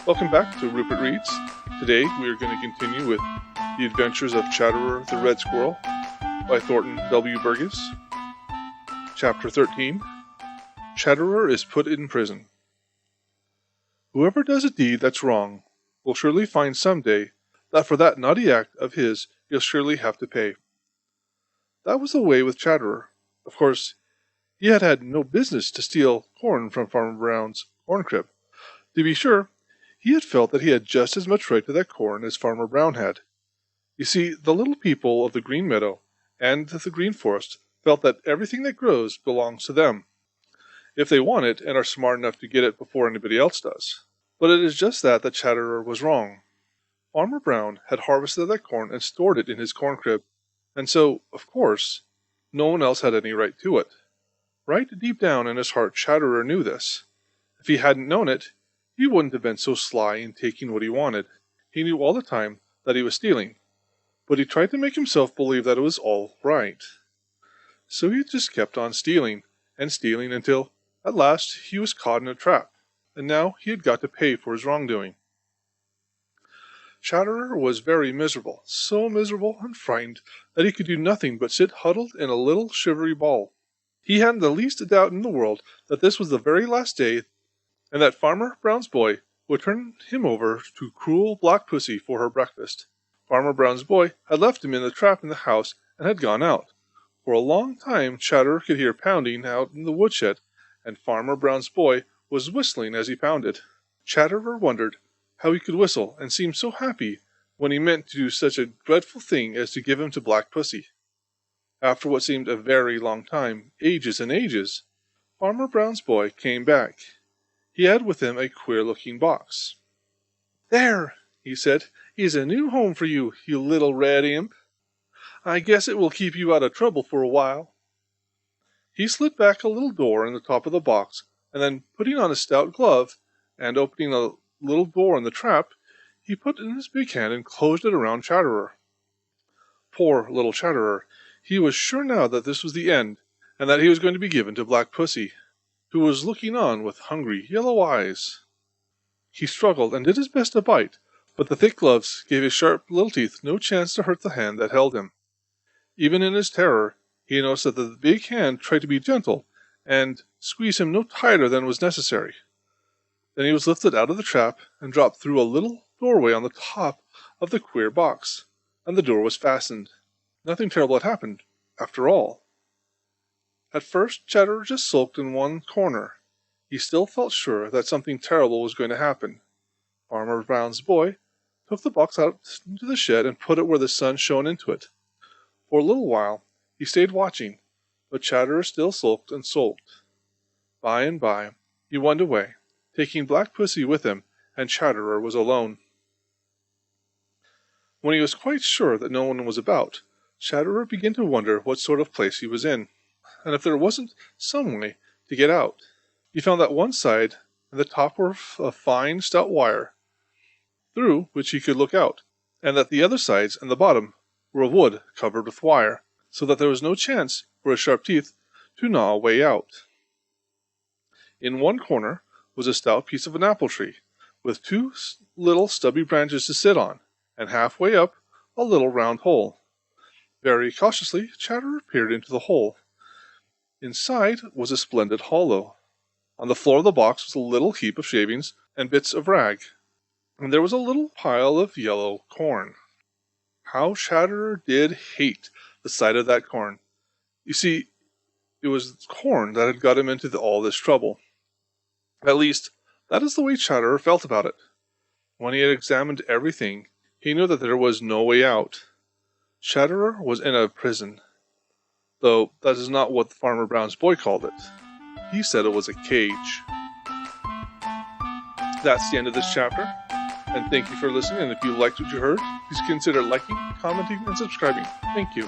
Welcome back to Rupert Reads. Today we are going to continue with The Adventures of Chatterer the Red Squirrel by Thornton W Burgess. Chapter 13. Chatterer is put in prison. Whoever does a deed that's wrong will surely find someday that for that naughty act of his he'll surely have to pay. That was the way with Chatterer. Of course, he had had no business to steal corn from Farmer Brown's corn crib. To be sure, he had felt that he had just as much right to that corn as Farmer Brown had. You see, the little people of the Green Meadow and the Green Forest felt that everything that grows belongs to them, if they want it and are smart enough to get it before anybody else does. But it is just that Chatterer was wrong. Farmer Brown had harvested that corn and stored it in his corn crib, and so, of course, no one else had any right to it. Right deep down in his heart, Chatterer knew this. If he hadn't known it, he wouldn't have been so sly in taking what he wanted. He knew all the time that he was stealing, but he tried to make himself believe that it was all right. So he just kept on stealing and stealing until, at last, he was caught in a trap, and now he had got to pay for his wrongdoing. Chatterer was very miserable, so miserable and frightened that he could do nothing but sit huddled in a little shivery ball. He hadn't the least doubt in the world that this was the very last day, and that Farmer Brown's boy would turn him over to cruel Black Pussy for her breakfast. Farmer Brown's boy had left him in the trap in the house and had gone out. For a long time Chatterer could hear pounding out in the woodshed, and Farmer Brown's boy was whistling as he pounded. Chatterer wondered how he could whistle and seem so happy when he meant to do such a dreadful thing as to give him to Black Pussy. After what seemed a very long time, ages and ages, Farmer Brown's boy came back. He had with him a queer-looking box. "There," he said, "is a new home for you, you little red imp. I guess it will keep you out of trouble for a while." He slid back a little door in the top of the box, and then putting on a stout glove, and opening a little door in the trap, he put in his big hand and closed it around Chatterer. Poor little Chatterer! He was sure now that this was the end, and that he was going to be given to Black Pussy, who was looking on with hungry yellow eyes. He struggled and did his best to bite, but the thick gloves gave his sharp little teeth no chance to hurt the hand that held him. Even in his terror, he noticed that the big hand tried to be gentle and squeeze him no tighter than was necessary. Then he was lifted out of the trap and dropped through a little doorway on the top of the queer box, and the door was fastened. Nothing terrible had happened, after all. At first, Chatterer just sulked in one corner. He still felt sure that something terrible was going to happen. Farmer Brown's boy took the box out into the shed and put it where the sun shone into it. For a little while he stayed watching, but Chatterer still sulked and sulked. By and by he went away, taking Black Pussy with him, and Chatterer was alone. When he was quite sure that no one was about, Chatterer began to wonder what sort of place he was in, and if there wasn't some way to get out. He found that one side and the top were of fine, stout wire, through which he could look out, and that the other sides and the bottom were of wood covered with wire, so that there was no chance for his sharp teeth to gnaw a way out. In one corner was a stout piece of an apple tree, with two little stubby branches to sit on, and halfway up a little round hole. Very cautiously Chatterer peered into the hole. Inside was a splendid hollow. On the floor of the box was a little heap of shavings and bits of rag, and there was a little pile of yellow corn. How Chatterer did hate the sight of that corn! You see, it was corn that had got him into all this trouble. At least, that is the way Chatterer felt about it. When he had examined everything, he knew that there was no way out. Chatterer was in a prison. Though that is not what Farmer Brown's boy called it. He said it was a cage. That's the end of this chapter, and thank you for listening, and if you liked what you heard, please consider liking, commenting, and subscribing. Thank you.